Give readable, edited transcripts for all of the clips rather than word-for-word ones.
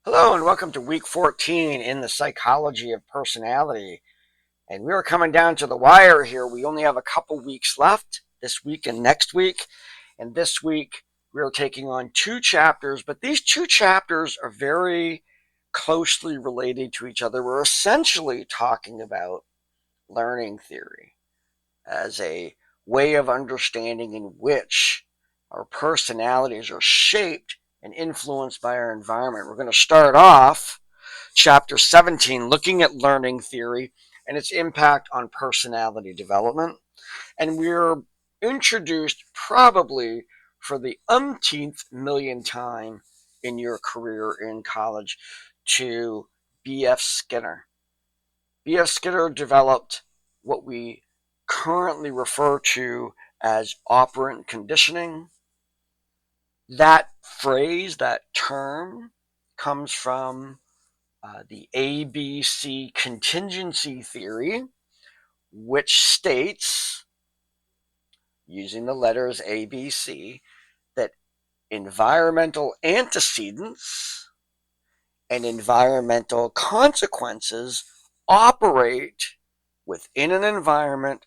Hello and welcome to week 14 in the psychology of personality. And we are coming down to the wire here. We only have a couple weeks left, this week and next week. And this week we are taking on two chapters, but these two chapters are very closely related to each other. We're essentially talking about learning theory as a way of understanding in which our personalities are shaped and influenced by our environment. We're going to start off chapter 17 looking at learning theory and its impact on personality development. And we're introduced probably for the umpteenth million time in your career in college to B.F. Skinner. B.F. Skinner developed what we currently refer to as operant conditioning. That phrase, that term, comes from the ABC contingency theory, which states, using the letters ABC, that environmental antecedents and environmental consequences operate within an environment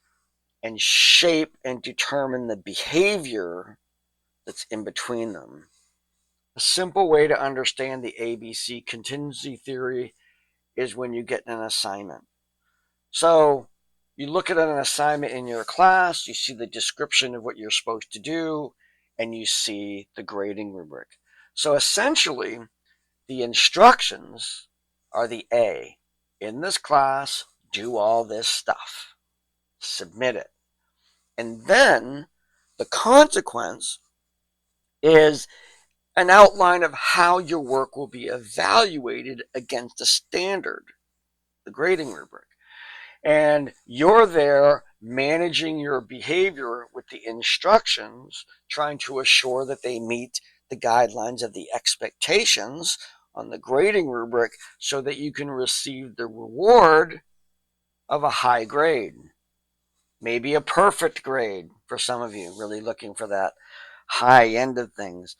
and shape and determine the behavior that's in between them. A simple way to understand the ABC contingency theory is when you get an assignment. So you look at an assignment in your class, you see the description of what you're supposed to do, and you see the grading rubric. So essentially, the instructions are the A. In this class, do all this stuff. Submit it. And then the consequence is an outline of how your work will be evaluated against a standard, the grading rubric. And you're there managing your behavior with the instructions, trying to assure that they meet the guidelines of the expectations on the grading rubric so that you can receive the reward of a high grade. Maybe a perfect grade for some of you, really looking for that high end of things.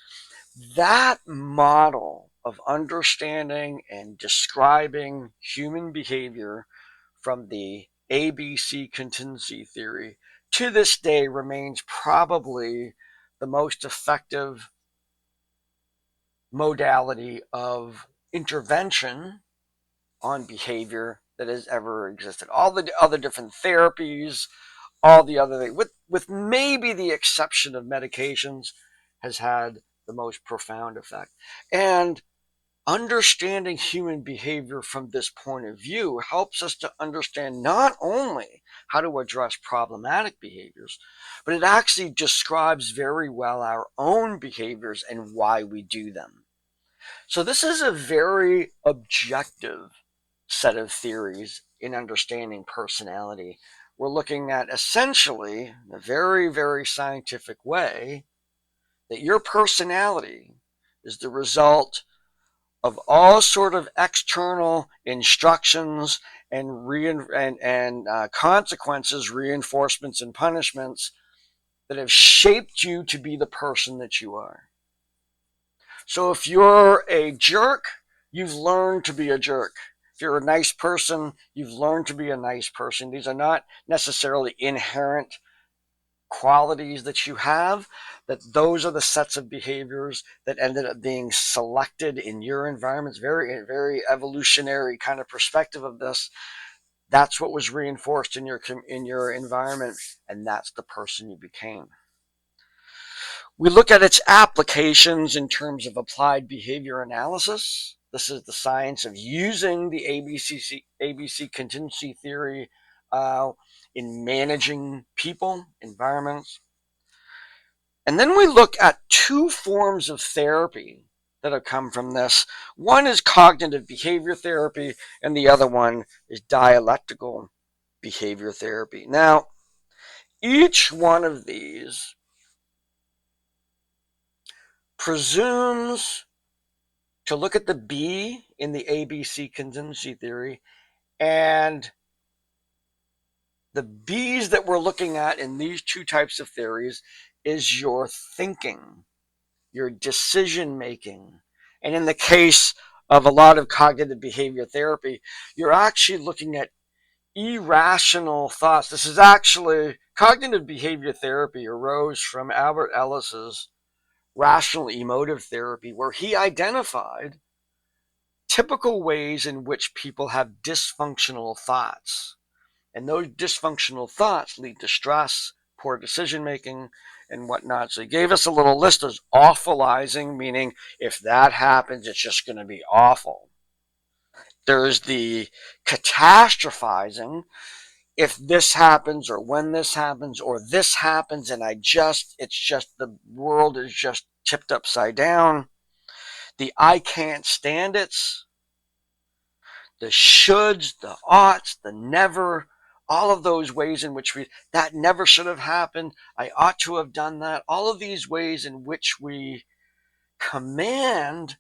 That model of understanding and describing human behavior from the ABC contingency theory to this day remains probably the most effective modality of intervention on behavior that has ever existed. All the other different therapies, all the other things, with maybe the exception of medications, has had the most profound effect. And understanding human behavior from this point of view helps us to understand not only how to address problematic behaviors, but it actually describes very well our own behaviors and why we do them. So this is a very objective set of theories in understanding personality. We're looking at essentially, in a very, very scientific way, that your personality is the result of all sort of external instructions and consequences, reinforcements and punishments that have shaped you to be the person that you are. So if you're a jerk, you've learned to be a jerk. If you're a nice person, you've learned to be a nice person. These are not necessarily inherent qualities that you have, that those are the sets of behaviors that ended up being selected in your environment. It's very evolutionary kind of perspective of this. That's what was reinforced in your environment, and that's the person you became. We look at its applications in terms of applied behavior analysis. This is the science of using the ABC contingency theory in managing people, environments. And then we look at two forms of therapy that have come from this. One is cognitive behavior therapy, and the other one is dialectical behavior therapy. Now, each one of these presumes to look at the B in the ABC contingency theory, and the B's that we're looking at in these two types of theories is your thinking, your decision making. And in the case of a lot of cognitive behavior therapy, you're actually looking at irrational thoughts. This is actually cognitive behavior therapy arose from Albert Ellis's rational emotive therapy, where he identified typical ways in which people have dysfunctional thoughts. And those dysfunctional thoughts lead to stress, poor decision making, and whatnot. So he gave us a little list of awfulizing, meaning if that happens, it's just going to be awful. There's the catastrophizing. If this happens, or when this happens, or this happens, and it's just the world is just tipped upside down. The I can't stand it's, the shoulds, the oughts, the never, all of those ways in which that never should have happened. I ought to have done that. All of these ways in which we command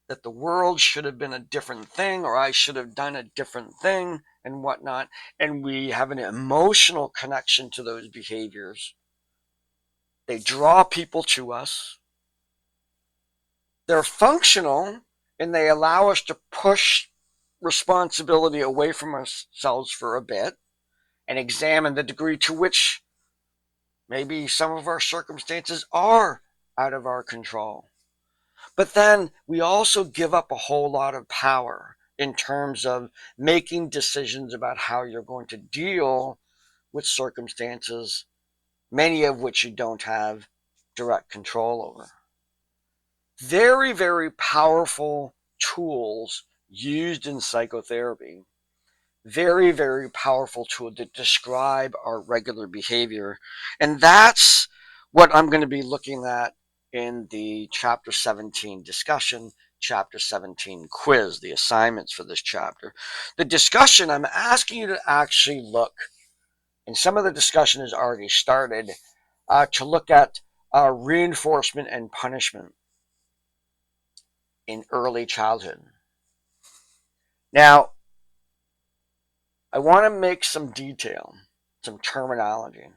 that the world should have been a different thing, or I should have done a different thing, and whatnot. And we have an emotional connection to those behaviors. They draw people to us. They're functional, and they allow us to push responsibility away from ourselves for a bit and examine the degree to which maybe some of our circumstances are out of our control. But then we also give up a whole lot of power in terms of making decisions about how you're going to deal with circumstances, many of which you don't have direct control over. Very, very powerful tools used in psychotherapy. Very, very powerful tool to describe our regular behavior. And that's what I'm going to be looking at in the Chapter 17 discussion, Chapter 17 quiz, the assignments for this chapter. The discussion, I'm asking you to actually look, and some of the discussion has already started, to look at reinforcement and punishment in early childhood. Now, I want to make some detail, some terminology.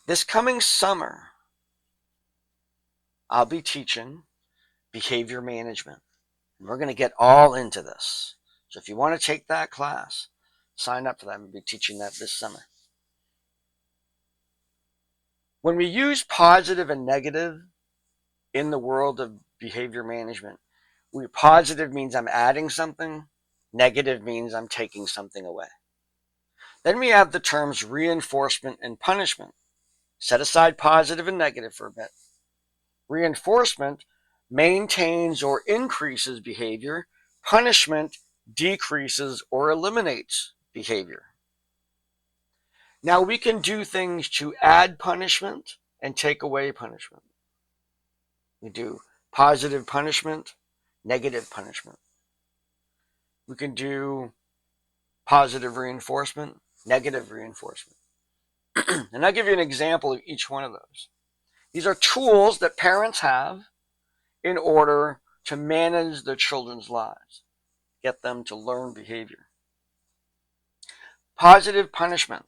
This coming summer, I'll be teaching behavior management. And we're going to get all into this. So if you want to take that class, sign up for that. I'll be teaching that this summer. When we use positive and negative in the world of behavior management, positive means I'm adding something. Negative means I'm taking something away. Then we have the terms reinforcement and punishment. Set aside positive and negative for a bit. Reinforcement maintains or increases behavior. Punishment decreases or eliminates behavior. Now we can do things to add punishment and take away punishment. We do positive punishment, negative punishment. We can do positive reinforcement, negative reinforcement. And I'll give you an example of each one of those. These are tools that parents have in order to manage their children's lives, get them to learn behavior. Positive punishment.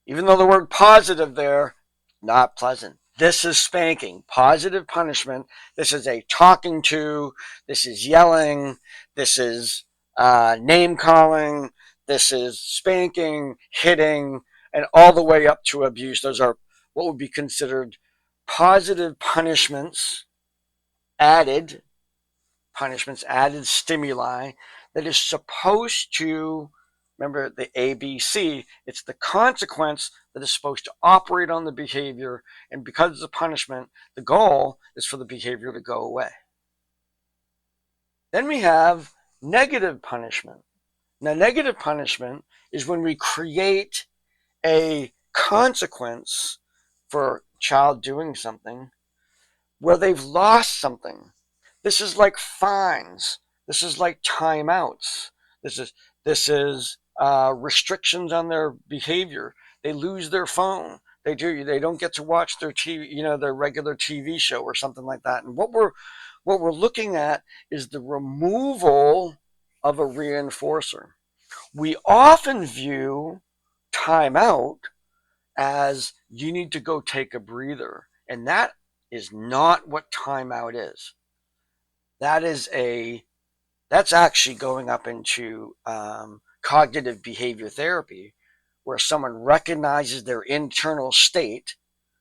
Even though the word positive there, not pleasant. This is spanking. Positive punishment. This is a talking to. This is yelling. This is name calling. This is spanking, hitting, and all the way up to abuse. Those are what would be considered positive punishments, added stimuli that is supposed to, remember the ABC, it's the consequence that is supposed to operate on the behavior, and because of the punishment, the goal is for the behavior to go away. Then we have negative punishment. Now, negative punishment is when we create a consequence for a child doing something where they've lost something. This is like fines. This is like timeouts. This is restrictions on their behavior. They lose their phone. They don't get to watch their TV, their regular TV show or something like that. And what we're looking at is the removal of a reinforcer. We often view timeout as you need to go take a breather, and that is not what timeout is. that's actually going up into cognitive behavior therapy, where someone recognizes their internal state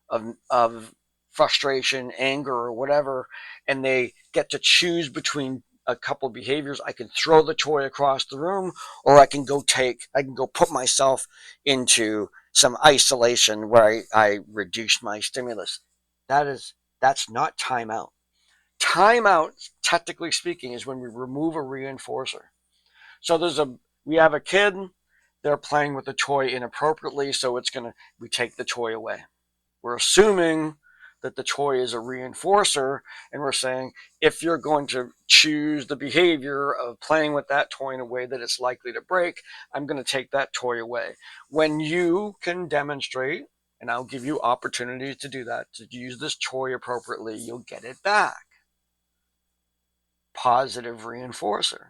of frustration, anger, or whatever, and they get to choose between a couple of behaviors. I can throw the toy across the room, or I can go put myself into some isolation where I reduce my stimulus. That's not timeout. Timeout, technically speaking, is when we remove a reinforcer. So we have a kid, they're playing with the toy inappropriately, so we take the toy away. We're assuming that the toy is a reinforcer, and we're saying, if you're going to choose the behavior of playing with that toy in a way that it's likely to break, I'm going to take that toy away. When you can demonstrate, and I'll give you opportunities to do that, to use this toy appropriately, you'll get it back. Positive reinforcer.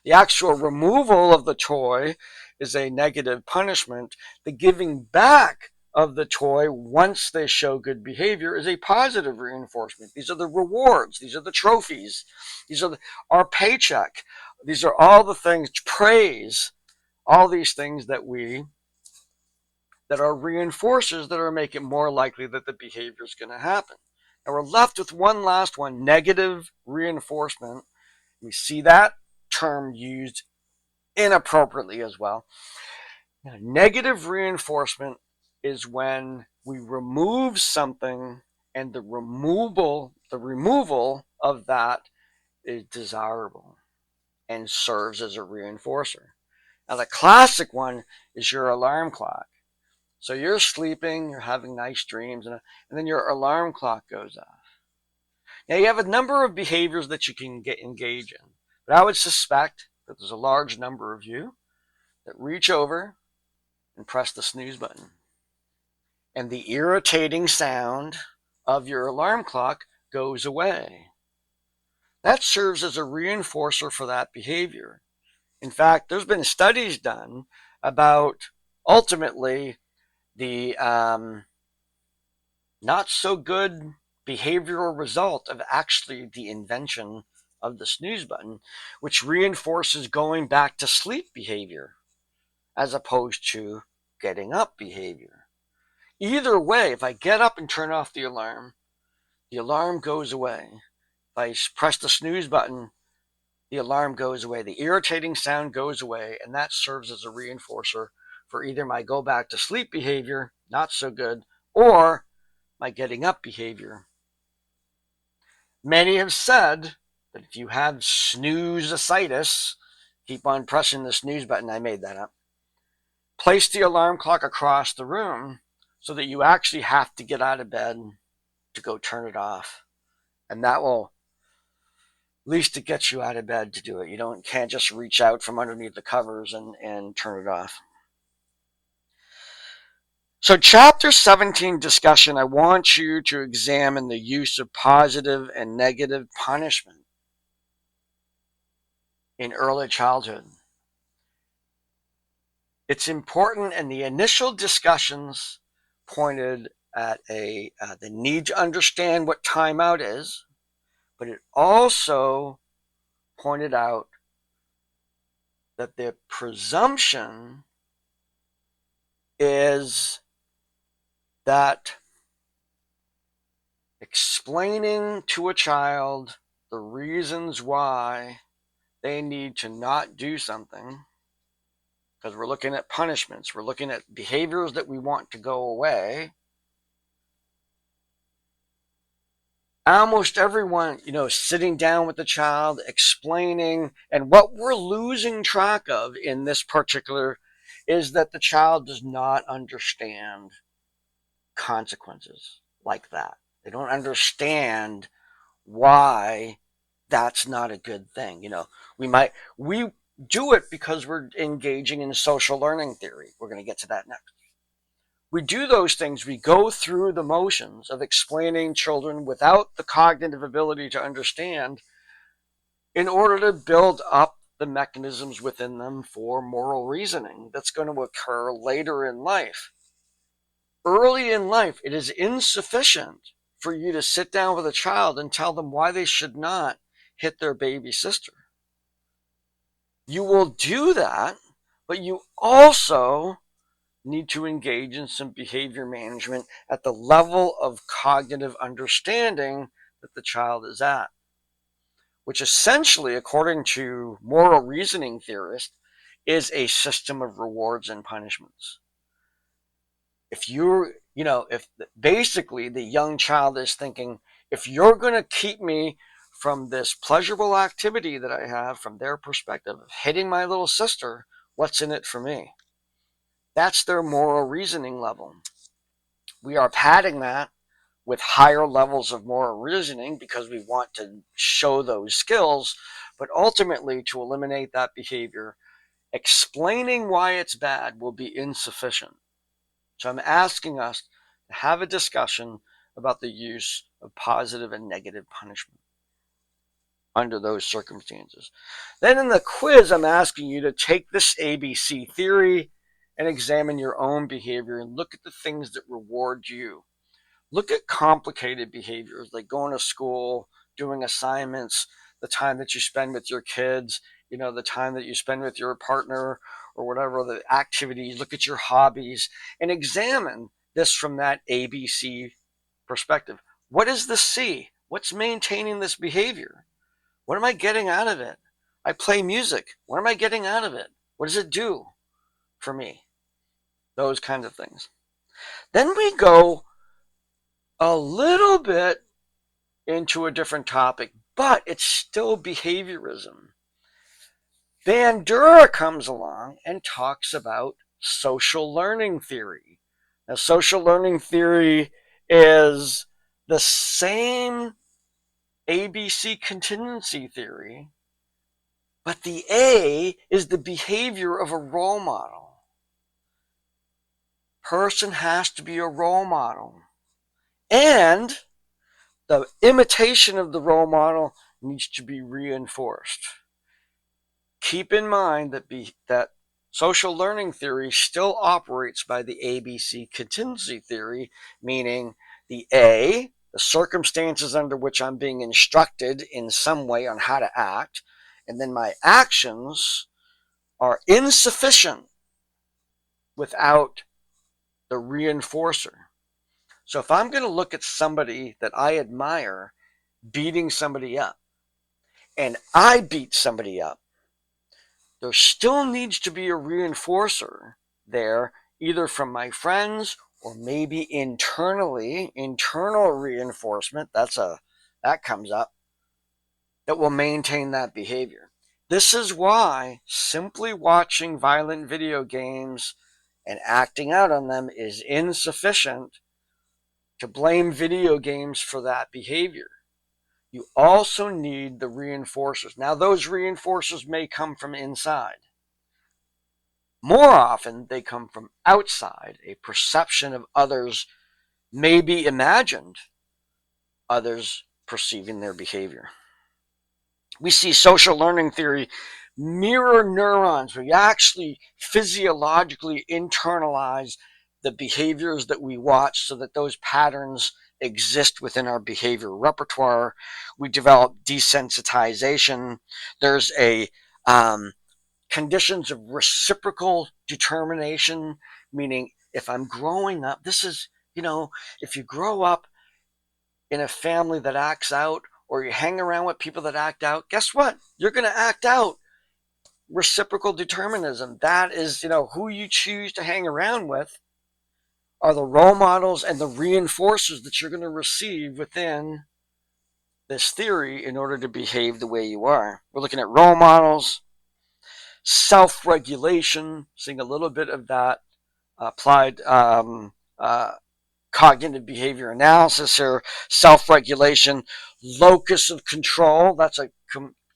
The actual removal of the toy is a negative punishment. The giving back of the toy once they show good behavior is a positive reinforcement. These are the rewards. These are the trophies. These are our paycheck. These are all the things, praise, all these things that are reinforcers that are make it more likely that the behavior is going to happen. And we're left with one last one, negative reinforcement. We see that term used inappropriately as well. Now, negative reinforcement is when we remove something and the removal of that is desirable and serves as a reinforcer. Now, the classic one is your alarm clock. So you're sleeping, you're having nice dreams, and then your alarm clock goes off. Now, you have a number of behaviors that you can engage in, but I would suspect that there's a large number of you that reach over and press the snooze button. And the irritating sound of your alarm clock goes away. That serves as a reinforcer for that behavior. In fact, there's been studies done about ultimately the not so good behavioral result of actually the invention of the snooze button, which reinforces going back to sleep behavior as opposed to getting up behavior. Either way, if I get up and turn off the alarm goes away. If I press the snooze button, the alarm goes away. The irritating sound goes away, and that serves as a reinforcer for either my go back to sleep behavior, not so good, or my getting up behavior. Many have said that if you have snooze-asitis, keep on pressing the snooze button, I made that up, place the alarm clock across the room so that you actually have to get out of bed to go turn it off. And that will, at least it gets you out of bed to do it. You can't just reach out from underneath the covers and turn it off. So chapter 17 discussion, I want you to examine the use of positive and negative punishment in early childhood. It's important, and the initial discussions pointed at the need to understand what timeout is, but it also pointed out that the presumption is that explaining to a child the reasons why they need to not do something, because we're looking at punishments, we're looking at behaviors that we want to go away. Almost everyone, sitting down with the child, explaining, and what we're losing track of in this particular is that the child does not understand consequences like that. They don't understand why that's not a good thing. We do it because we're engaging in social learning theory. We're going to get to that next. We do those things. We go through the motions of explaining children without the cognitive ability to understand in order to build up the mechanisms within them for moral reasoning that's going to occur later in life. Early in life, it is insufficient for you to sit down with a child and tell them why they should not hit their baby sister. You will do that, but you also need to engage in some behavior management at the level of cognitive understanding that the child is at, which essentially, according to moral reasoning theorists, is a system of rewards and punishments. If basically the young child is thinking, if you're going to keep me from this pleasurable activity that I have, from their perspective of hitting my little sister, what's in it for me? That's their moral reasoning level. We are padding that with higher levels of moral reasoning because we want to show those skills, but ultimately to eliminate that behavior, explaining why it's bad will be insufficient. So I'm asking us to have a discussion about the use of positive and negative punishment under those circumstances. Then in the quiz, I'm asking you to take this ABC theory and examine your own behavior and look at the things that reward you. Look at complicated behaviors like going to school, doing assignments, the time that you spend with your kids, the time that you spend with your partner or whatever the activities. Look at your hobbies and examine this from that ABC perspective. What is the C? What's maintaining this behavior? What am I getting out of it? I play music. What am I getting out of it? What does it do for me? Those kinds of things. Then we go a little bit into a different topic, but it's still behaviorism. Bandura comes along and talks about social learning theory. Now, social learning theory is the same ABC contingency theory, but the A is the behavior of a role model. Person has to be a role model. And the imitation of the role model needs to be reinforced. Keep in mind that social learning theory still operates by the ABC contingency theory, meaning the A, the circumstances under which I'm being instructed in some way on how to act, and then my actions are insufficient without the reinforcer. So if I'm going to look at somebody that I admire beating somebody up, and I beat somebody up, there still needs to be a reinforcer there, either from my friends or maybe internally, internal reinforcement, that comes up, that will maintain that behavior. This is why simply watching violent video games and acting out on them is insufficient to blame video games for that behavior. You also need the reinforcers. Now, those reinforcers may come from inside. More often, they come from outside. A perception of others may be imagined, others perceiving their behavior. We see social learning theory mirror neurons. We actually physiologically internalize the behaviors that we watch so that those patterns exist within our behavior repertoire. We develop desensitization. There's a conditions of reciprocal determination, meaning if I'm growing up, if you grow up in a family that acts out or you hang around with people that act out, guess what? You're going to act out. Reciprocal determinism. That is, who you choose to hang around with are the role models and the reinforcers that you're going to receive within this theory in order to behave the way you are. We're looking at role models, self-regulation, seeing a little bit of that applied cognitive behavior analysis here, self-regulation, locus of control. That's a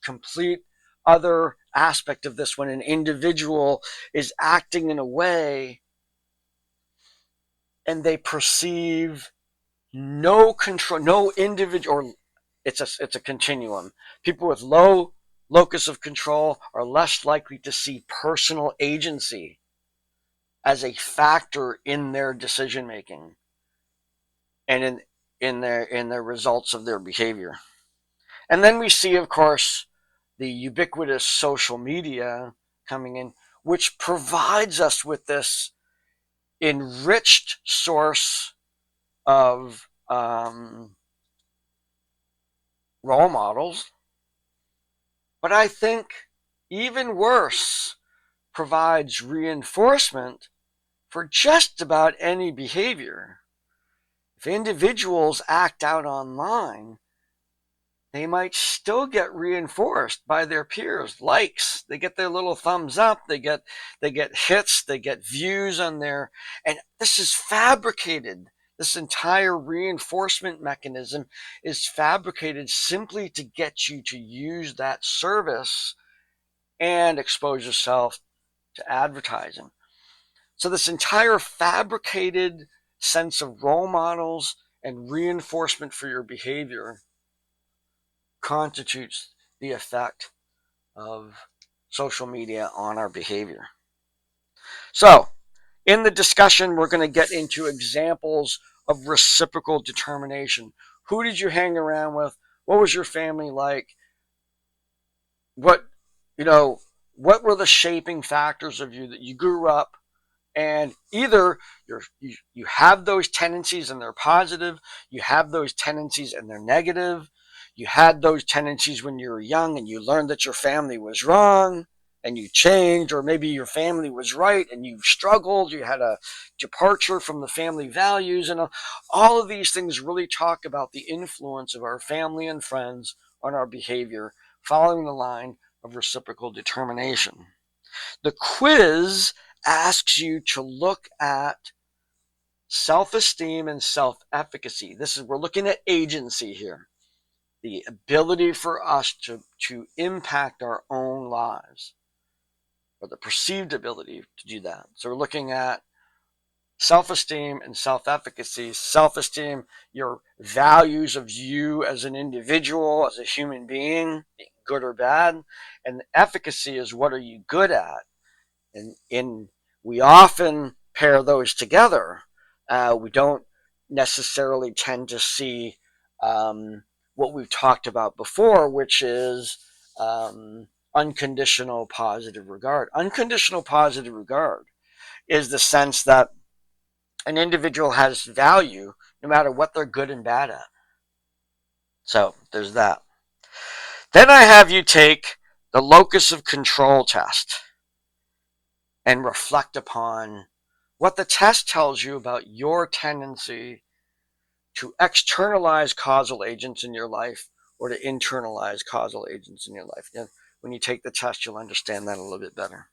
complete other aspect of this when an individual is acting in a way and they perceive no control, no individual, it's a continuum. People with low locus of control are less likely to see personal agency as a factor in their decision making and in their results of their behavior. And then we see, of course, the ubiquitous social media coming in, which provides us with this enriched source of role models. But I think even worse, provides reinforcement for just about any behavior. If individuals act out online, they might still get reinforced by their peers, likes. They get their little thumbs up, they get hits, they get views on their, and this is fabricated. This entire reinforcement mechanism is fabricated simply to get you to use that service and expose yourself to advertising. So this entire fabricated sense of role models and reinforcement for your behavior constitutes the effect of social media on our behavior. So in the discussion, we're going to get into examples of reciprocal determination. Who did you hang around with? What was your family like? What were the shaping factors of you that you grew up? And either you have those tendencies and they're positive, you have those tendencies and they're negative, you had those tendencies when you were young and you learned that your family was wrong and you changed, or maybe your family was right and you struggled, you had a departure from the family values, and all of these things really talk about the influence of our family and friends on our behavior, following the line of reciprocal determination. The quiz asks you to look at self-esteem and self-efficacy. We're looking at agency here. The ability for us to impact our own lives, or the perceived ability to do that. So we're looking at self-esteem and self-efficacy. Self-esteem, your values of you as an individual, as a human being, good or bad. And efficacy is, what are you good at? And we often pair those together. We don't necessarily tend to see what we've talked about before, which is unconditional positive regard. Unconditional positive regard is the sense that an individual has value no matter what they're good and bad at. So there's that. Then I have you take the locus of control test and reflect upon what the test tells you about your tendency to externalize causal agents in your life or to internalize causal agents in your life. And when you take the test, you'll understand that a little bit better.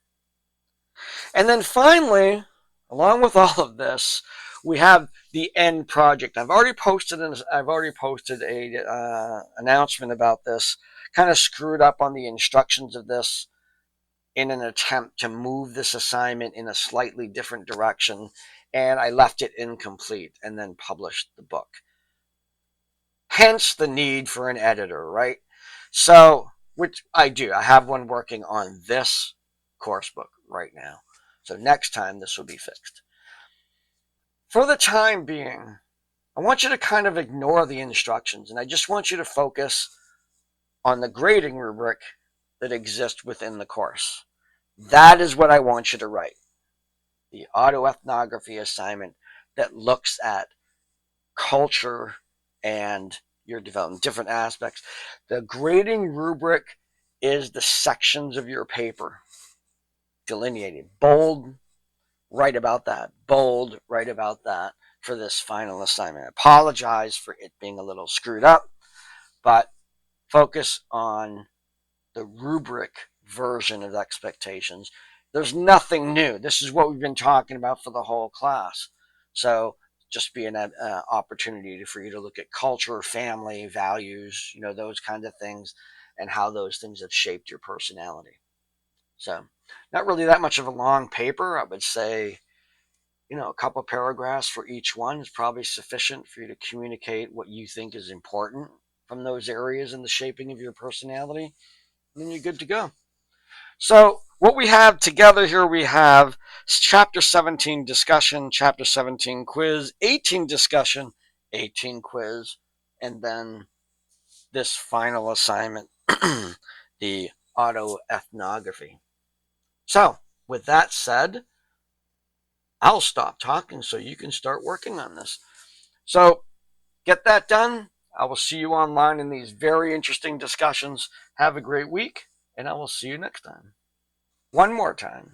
And then finally, along with all of this, we have the end project. I've already posted a announcement about this. Kind of screwed up on the instructions of this in an attempt to move this assignment in a slightly different direction, and I left it incomplete and then published the book. Hence the need for an editor, right? So, which I do. I have one working on this course book right now. So next time this will be fixed. For the time being, I want you to kind of ignore the instructions, and I just want you to focus on the grading rubric that exists within the course. That is what I want you to write. The autoethnography assignment that looks at culture and your development, different aspects. The grading rubric is the sections of your paper delineated. Bold, write about that. Bold, write about that for this final assignment. I apologize for it being a little screwed up, but focus on the rubric version of expectations. There's nothing new. This is what we've been talking about for the whole class. So just be an opportunity for you to look at culture, family, values, those kinds of things, and how those things have shaped your personality. So not really that much of a long paper. I would say, a couple paragraphs for each one is probably sufficient for you to communicate what you think is important from those areas in the shaping of your personality, and then you're good to go. So what we have together here, we have Chapter 17 discussion, Chapter 17 quiz, 18 discussion, 18 quiz, and then this final assignment, the autoethnography. So, with that said, I'll stop talking so you can start working on this. So, get that done. I will see you online in these very interesting discussions. Have a great week, and I will see you next time. One more time.